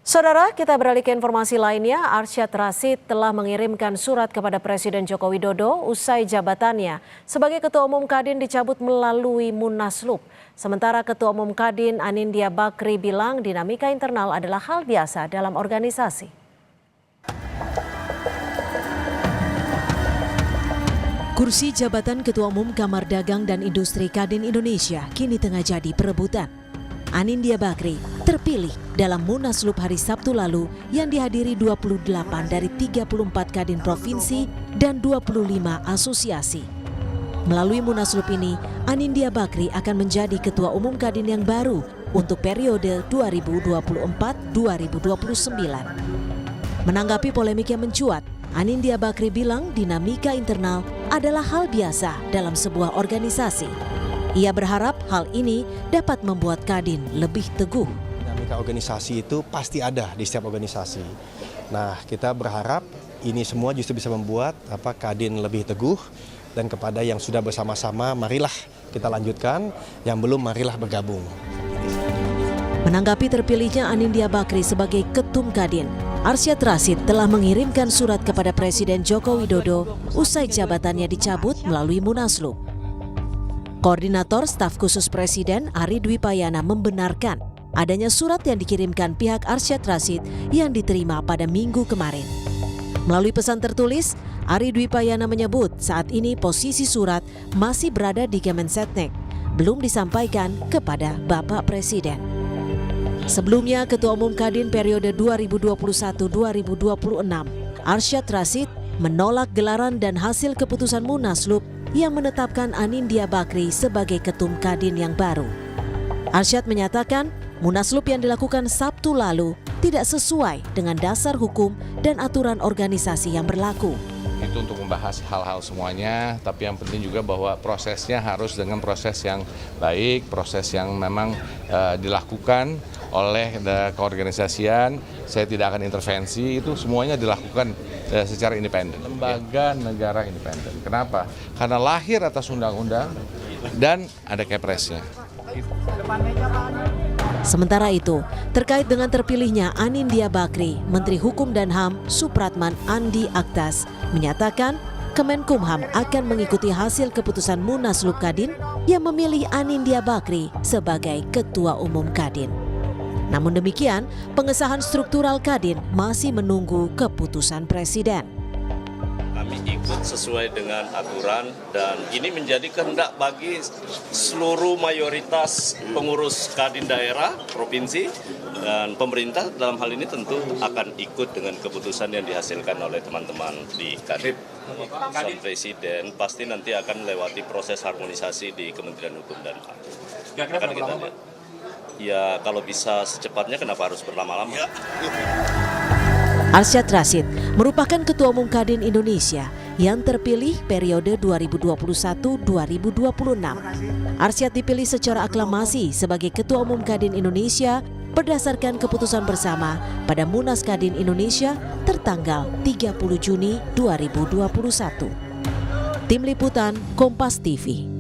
Saudara, kita beralih ke informasi lainnya. Arsyad Rashid telah mengirimkan surat kepada Presiden Joko Widodo usai jabatannya sebagai Ketua Umum Kadin dicabut melalui Munaslup. Sementara Ketua Umum Kadin Anindya Bakri bilang dinamika internal adalah hal biasa dalam organisasi. Kursi jabatan Ketua Umum Kamar Dagang dan Industri Kadin Indonesia kini tengah jadi perebutan. Anindya Bakri terpilih dalam Munaslup hari Sabtu lalu yang dihadiri 28 dari 34 kadin provinsi dan 25 asosiasi. Melalui Munaslup ini, Anindya Bakri akan menjadi Ketua Umum Kadin yang baru untuk periode 2024-2029. Menanggapi polemik yang mencuat, Anindya Bakri bilang dinamika internal adalah hal biasa dalam sebuah organisasi. Ia berharap hal ini dapat membuat Kadin lebih teguh. Dinamika organisasi itu pasti ada di setiap organisasi. Nah, kita berharap ini semua justru bisa membuat Kadin lebih teguh, dan kepada yang sudah bersama-sama marilah kita lanjutkan, yang belum marilah bergabung. Menanggapi terpilihnya Anindya Bakri sebagai Ketum Kadin, Arsyad Rashid telah mengirimkan surat kepada Presiden Joko Widodo usai jabatannya dicabut melalui Munaslup. Koordinator Staf Khusus Presiden Ari Dwi Payana membenarkan adanya surat yang dikirimkan pihak Arsyad Rashid yang diterima pada Minggu kemarin. Melalui pesan tertulis, Ari Dwi Payana menyebut saat ini posisi surat masih berada di Kemensetnek, belum disampaikan kepada Bapak Presiden. Sebelumnya, Ketua Umum Kadin periode 2021-2026, Arsyad Rashid menolak gelaran dan hasil keputusan Munaslup yang menetapkan Anindya Bakri sebagai Ketum Kadin yang baru. Arsyad menyatakan Munaslup yang dilakukan Sabtu lalu tidak sesuai dengan dasar hukum dan aturan organisasi yang berlaku. Itu untuk membahas hal-hal semuanya, tapi yang penting juga bahwa prosesnya harus dengan proses yang baik, proses yang memang dilakukan oleh keorganisasian. Saya tidak akan intervensi, itu semuanya dilakukan secara independen. Lembaga negara independen. Kenapa? Karena lahir atas undang-undang dan ada kepresnya. Sementara itu, terkait dengan terpilihnya Anindya Bakri, Menteri Hukum dan HAM Supratman Andi Aktas menyatakan Kemenkumham akan mengikuti hasil keputusan Munaslup Kadin yang memilih Anindya Bakri sebagai Ketua Umum Kadin. Namun demikian, pengesahan struktural Kadin masih menunggu keputusan Presiden. Kami ikut sesuai dengan aturan dan ini menjadi kehendak bagi seluruh mayoritas pengurus Kadin daerah, provinsi, dan pemerintah dalam hal ini tentu akan ikut dengan keputusan yang dihasilkan oleh teman-teman di Kadin. Keputusan Presiden pasti nanti akan melewati proses harmonisasi di Kementerian Hukum dan HAM. Akan kita lihat. Ya kalau bisa secepatnya kenapa harus berlama-lama? Arsyad Rashid merupakan Ketua Umum Kadin Indonesia yang terpilih periode 2021-2026. Arsyad dipilih secara aklamasi sebagai Ketua Umum Kadin Indonesia berdasarkan keputusan bersama pada Munas Kadin Indonesia tertanggal 30 Juni 2021. Tim Liputan Kompas TV.